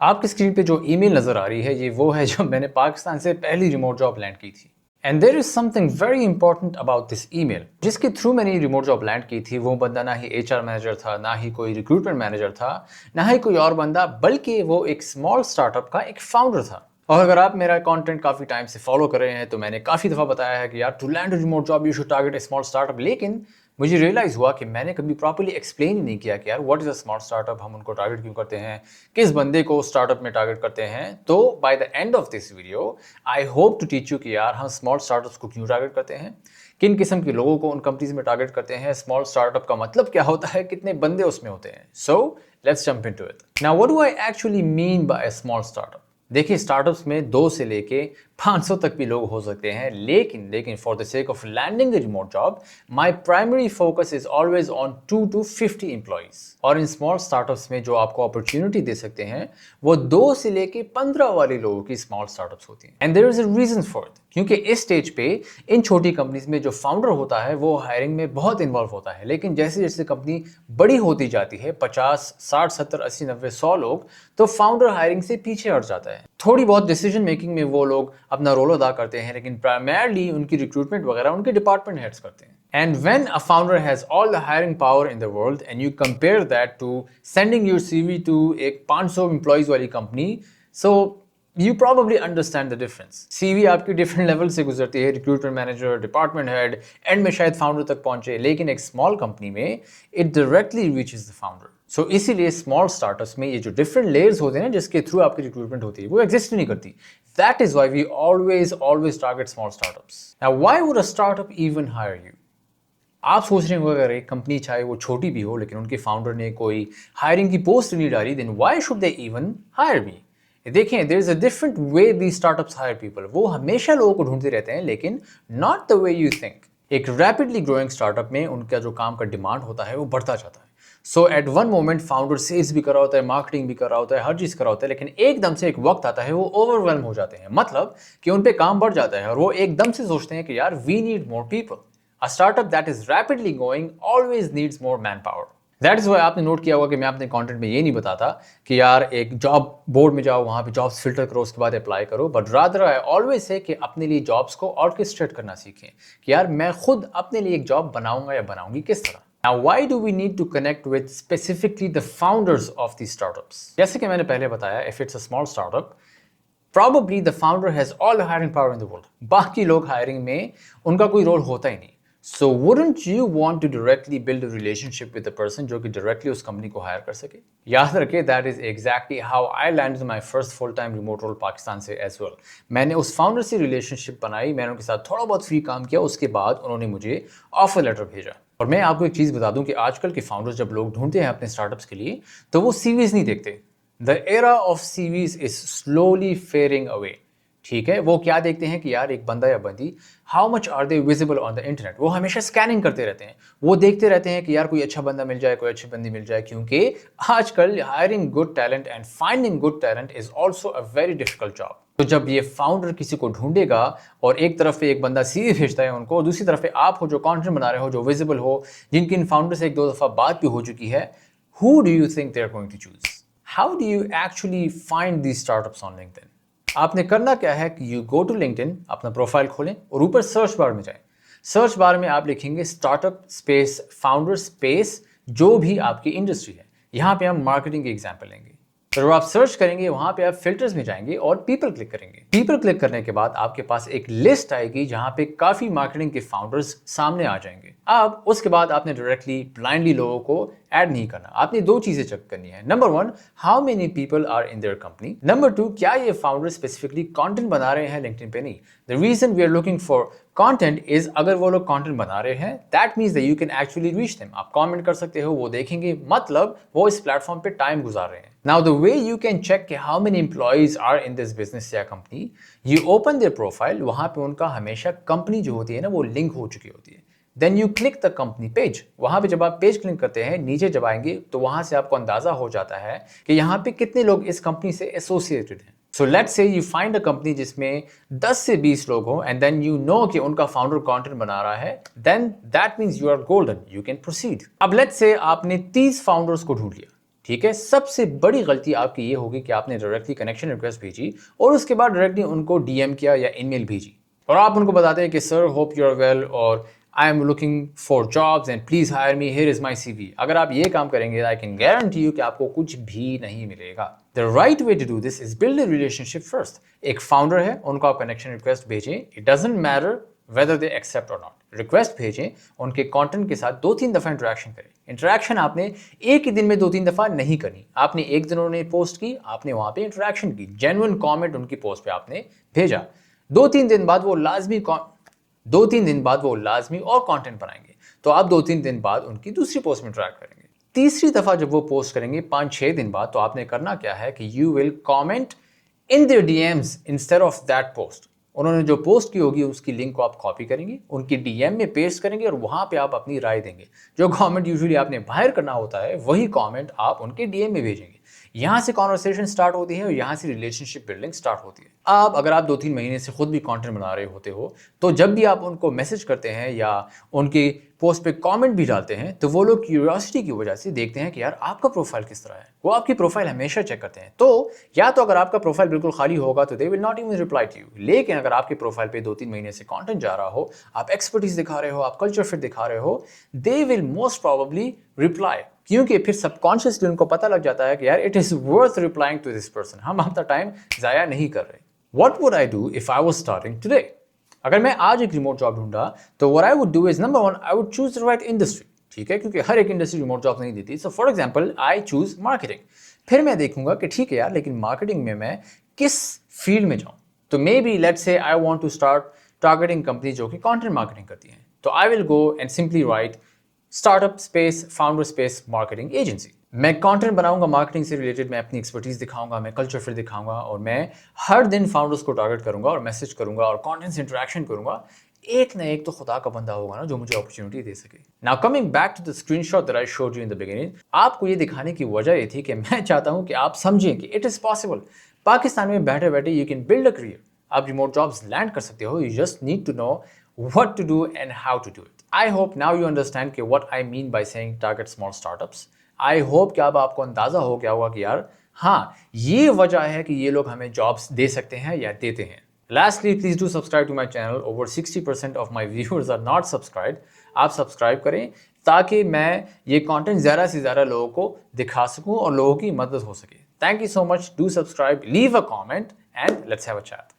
आपकी स्क्रीन पे जो ईमेल नज़र आ रही है ये वो है जो मैंने पाकिस्तान से पहली रिमोट जॉब लैंड की थी। And there is something very important about this email. जिसके थ्रू मैंने ये रिमोट जॉब लैंड की थी वो बंदा ना ही एचआर मैनेजर था, ना ही कोई रिक्रूटमेंट मैनेजर था, ना ही कोई और बंदा, बल्कि वो एक स्मॉल स्टार्टअप का एक फाउंडर था। और अगर आप मेरा कंटेंट काफ़ी टाइम से फॉलो कर रहे हैं तो मैंने काफ़ी दफ़ा बताया है कि यार to land remote job you should target a small startup. लेकिन मुझे रियलाइज़ हुआ कि मैंने कभी प्रॉपर्ली एक्सप्लेन ही नहीं किया कि यार what is a small startup, हम उनको टारगेट क्यों करते हैं, किस बंदे को स्टार्टअप में टारगेट करते हैं। तो by the end of this video I hope to teach you कि यार हम स्मॉल स्टार्टअप्स को क्यों टारगेट करते हैं, किन किस्म के लोगों को उन कंपनीज में टारगेट करते हैं, स्मॉल स्टार्टअप का मतलब क्या होता है, कितने बंदे उसमें होते हैं। So let's jump into it. Now what do I actually mean by a small startup. देखिए, स्टार्टअप्स में 2 से लेके 500 तक भी लोग हो सकते हैं, लेकिन for the sake of landing the remote job my primary focus is always on 2 to 50 employees. और इन स्मॉल स्टार्टअप्स में जो आपको अपॉर्चुनिटी दे सकते हैं वो 2 से लेके 15 वाले लोगों की स्मॉल स्टार्टअप्स होती हैं। And there is a reason for it, क्योंकि इस स्टेज पे इन छोटी कंपनीज में जो फाउंडर होता है वो हायरिंग में बहुत इन्वॉल्व होता है। लेकिन जैसे जैसे कंपनी बड़ी होती जाती है, 50, 60, 70, 80, 90, 100 लोग, तो फाउंडर हायरिंग से पीछे हट जाता है। थोड़ी बहुत डिसीजन मेकिंग में वो लोग अपना रोल अदा करते हैं, लेकिन प्राइमरली उनकी रिक्रूटमेंट वगैरह उनके डिपार्टमेंट हेड्स करते हैं। And when a founder has all the hiring power in the world and you compare that to sending your CV to एक 500 employees वाली company, so you probably understand the difference. CV आपकी different level से गुजरती है, recruitment manager, department head, end में शायद founder तक पहुंचे, लेकिन एक small company में it directly reaches the founder. सो इसीलिए स्मॉल स्टार्टअप्स में ये जो डिफरेंट लेयर्स होते हैं ना जिसके थ्रू आपकी रिक्रूटमेंट होती है वो एग्जिस्ट नहीं करती। That is why we always target small startups. Now why would a startup even hire you. आप सोच रहे हो अगर एक कंपनी चाहे वो छोटी भी हो लेकिन उनके फाउंडर ने कोई हायरिंग की पोस्ट नहीं डाली, then why should they even hire me. देखें, there is a different way the startups hire people. वो हमेशा लोगों को ढूंढते रहते हैं, लेकिन not the way you think. एक रैपिडली ग्रोइंग स्टार्टअप में उनका जो काम का डिमांड होता है वो बढ़ता जाता है। So at one moment founder sales भी कर रहा होता है, मार्केटिंग भी कर रहा होता है, हर चीज कर रहा होता है, लेकिन एकदम से एक वक्त आता है वो ओवरवेलम हो जाते हैं। मतलब कि उन पे काम बढ़ जाता है और वो एकदम से सोचते हैं कि यार we need more people. A startup that is rapidly growing always needs more man power. That is why आपने नोट किया होगा कि मैं अपने कंटेंट में ये नहीं बताता कि यार एक जॉब बोर्ड में जाओ, वहां पे जॉब्स फिल्टर करो, उसके बाद अप्लाई करो, but rather I always say कि अपने लिए जॉब्स को ऑर्केस्ट्रेट करना सीखें कि यार मैं खुद अपने लिए एक जॉब बनाऊंगा या बनाऊंगी किस तरह। Now, why do we need to connect with specifically the founders of these startups? जैसे कि मैंने पहले बताया, if it's a small startup, probably the founder has all the hiring power in the world. बाकी लोग हायरिंग में उनका कोई रोल होता ही नहीं। So wouldn't you want to directly build a relationship with the person जो कि directly उस कंपनी को हायर कर सके? याद रखे, that is exactly how I landed my first full-time remote role Pakistan से as well. मैंने उस फाउंडर से रिलेशनशिप बनाई, मैंने उनके साथ थोड़ा बहुत फ्री काम किया, उसके बाद उन्होंने मुझे ऑफर लेटर भेजा। और मैं आपको एक चीज़ बता दूं कि आजकल के फाउंडर्स जब लोग ढूंढते हैं अपने स्टार्टअप्स के लिए तो वो सीवीज नहीं देखते। The era of CVs is slowly fading away. ठीक है, वो क्या देखते हैं कि यार एक बंदा या बंदी how much are they visible on the internet. वो हमेशा स्कैनिंग करते रहते हैं, वो देखते रहते हैं कि यार कोई अच्छा बंदा मिल जाए, कोई अच्छी बंदी मिल जाए, क्योंकि आजकल hiring good talent and finding good talent is also a very difficult job. तो जब ये फाउंडर किसी को ढूंढेगा और एक तरफ पे एक बंदा सीवी भेजता है उनको, दूसरी तरफ पे आप हो जो कंटेंट बना रहे हो, जो विजिबल हो, जिनकी इन फाउंडर से एक दो दफा बात भी हो चुकी है, who do you think they are going to choose? How do you actually find these startups on LinkedIn? आपने करना क्या है कि यू गो टू लिंक्डइन, अपना प्रोफाइल खोलें और ऊपर सर्च बार में जाएं। सर्च बार में आप लिखेंगे स्टार्टअप स्पेस फाउंडर स्पेस जो भी आपकी इंडस्ट्री है। यहां पे हम मार्केटिंग की एग्जांपल लेंगे। तो जब आप सर्च करेंगे वहां पे आप फिल्टर्स में जाएंगे और पीपल क्लिक करेंगे। पीपल क्लिक करने के बाद आपके पास एक लिस्ट आएगी जहां पे काफी मार्केटिंग के फाउंडर्स सामने आ जाएंगे। अब उसके बाद आपने डायरेक्टली ब्लाइंडली लोगों को ऐड नहीं करना। आपने दो चीजें चेक करनी है। Number 1, how many people are in their company. Number 2, क्या ये फाउंडर स्पेसिफिकली कंटेंट बना रहे हैं लिंक्डइन पे? नहीं। The reason we are looking for content is अगर वो लोग कंटेंट बना रहे हैं that means that you can actually reach them. आप कमेंट कर सकते हो, वो देखेंगे, मतलब वो इस प्लेटफॉर्म पे टाइम गुजार रहे हैं। Now the way you can check how many employees are in this business या company, you open their profile, वहां पे उनका हमेशा कंपनी जो होती है ना वो लिंक हो चुकी होती है। Then you click the company page. वहां पे जब आप पेज क्लिक करते हैं, नीचे जब आएंगे तो वहां से आपको अंदाजा हो जाता है कि यहाँ पे कितने लोग इस कंपनी से एसोसिएटेड हैं। So let's say you find a company जिसमें 10 से 20 लोग हों एंड देन यू नो कि उनका फाउंडर कंटेंट बना रहा है, then that means you are golden, you can proceed. अब लेट्स से आपने 30 फाउंडर्स को ढूंढ लिया। ठीक है, सबसे बड़ी गलती आपकी ये होगी कि आपने डायरेक्टली कनेक्शन रिक्वेस्ट भेजी और उसके बाद डायरेक्टली उनको डीएम किया या ईमेल भेजी और आप उनको बताते हैं कि sir hope you are well और I am looking for jobs and please hire me, here is my CV। अगर आप ये काम करेंगे आई कैन गारंटी यू कि आपको कुछ भी नहीं मिलेगा। The right way to do this is build a relationship first. एक फाउंडर है, उनको आप कनेक्शन रिक्वेस्ट भेजें, it doesn't matter whether they accept और नॉट। रिक्वेस्ट भेजें, उनके कंटेंट के साथ 2-3 दफ़ा इंटरेक्शन करें। इंटरेक्शन आपने एक ही दिन में 2-3 दफ़ा नहीं करनी। आपने एक दिन उन्होंने पोस्ट की, आपने वहाँ पे इंटरेक्शन की, जेन्युइन कमेंट उनकी पोस्ट पे आपने भेजा। 2-3 दिन बाद वो लाजमी 2-3 दिन बाद वो लाजमी और कंटेंट बनाएंगे, तो आप 2-3 दिन बाद उनकी दूसरी पोस्ट में इंटरेक्ट करेंगे। तीसरी दफ़ा जब वो पोस्ट करेंगे 5-6 दिन बाद, तो आपने करना क्या है कि you will comment in their DMs instead of that post. उन्होंने जो पोस्ट की होगी उसकी लिंक को आप कॉपी करेंगे, उनकी DM में पेस्ट करेंगे और वहाँ पे आप अपनी राय देंगे। जो कमेंट यूजुअली आपने बाहर करना होता है वही कमेंट आप उनके DM में भेजेंगे। यहाँ से कॉन्वर्सेशन स्टार्ट होती है और यहाँ से रिलेशनशिप बिल्डिंग स्टार्ट होती है। अगर आप 2-3 महीने से खुद भी कंटेंट बना रहे होते हो, तो जब भी आप उनको मैसेज करते हैं या उनकी पोस्ट पे कमेंट भी डालते हैं, तो वो लोग क्यूरियोसिटी की वजह से देखते हैं कि यार आपका प्रोफाइल किस तरह है। वो आपकी प्रोफाइल हमेशा चेक करते हैं। तो या तो अगर आपका प्रोफाइल बिल्कुल खाली होगा तो they will not even reply to you. लेकिन अगर आपके प्रोफाइल पे 2-3 महीने से कंटेंट जा रहा हो, आप एक्सपर्टीज दिखा रहे हो, आप कल्चर फिट दिखा रहे हो, they will most probably reply. क्योंकि फिर सबकॉन्शियसली उनको पता लग जाता है कि यार it is worth replying to this person, हम अपना टाइम जाया नहीं कर रहे। What would I do if I was starting today? अगर मैं आज एक रिमोट जॉब ढूंढा तो what I would do is number one, I would choose the right industry। ठीक है, क्योंकि हर एक इंडस्ट्री रिमोट जॉब नहीं देती। So for example I choose marketing. फिर मैं देखूंगा कि ठीक है यार, लेकिन मार्केटिंग में मैं किस फील्ड में जाऊं। तो may be let's say I want to start targeting company जो कि कंटेंट मार्केटिंग करती हैं। तो I will go and simply write startup space founder space marketing agency. मैं कंटेंट बनाऊंगा मार्केटिंग से रिलेटेड, मैं अपनी एक्सपर्टीज दिखाऊंगा, मैं कल्चर फिट दिखाऊंगा और मैं हर दिन फाउंडर्स को टारगेट करूंगा और मैसेज करूंगा और कंटेंट से इंटरेक्शन करूंगा। एक ना एक तो खुदा का बंदा होगा ना जो मुझे अपॉर्चुनिटी दे सके। Now coming back to the screenshot that I showed you in the beginning, आपको ये दिखाने की वजह ये थी कि मैं चाहता हूं कि आप समझें कि इट इज पॉसिबल। पाकिस्तान में बैठे बैठे you can build a career. आप रिमोट जॉब्स लैंड कर सकते हो। You just need to know what to do and how to do it. I hope now you understand कि what I mean by saying target small startups. I hope कि अब आपको अंदाजा हो गया होगा कि यार हाँ, ये वजह है कि ये लोग हमें जॉब्स दे सकते हैं या देते हैं। Lastly, please do subscribe to my channel. Over 60% of my viewers are not subscribed. आप सब्सक्राइब करें ताकि मैं ये कंटेंट ज़्यादा से ज़्यादा लोगों को दिखा सकूं और लोगों की मदद हो सके। Thank you so much. Do subscribe, leave a comment and let's have a chat.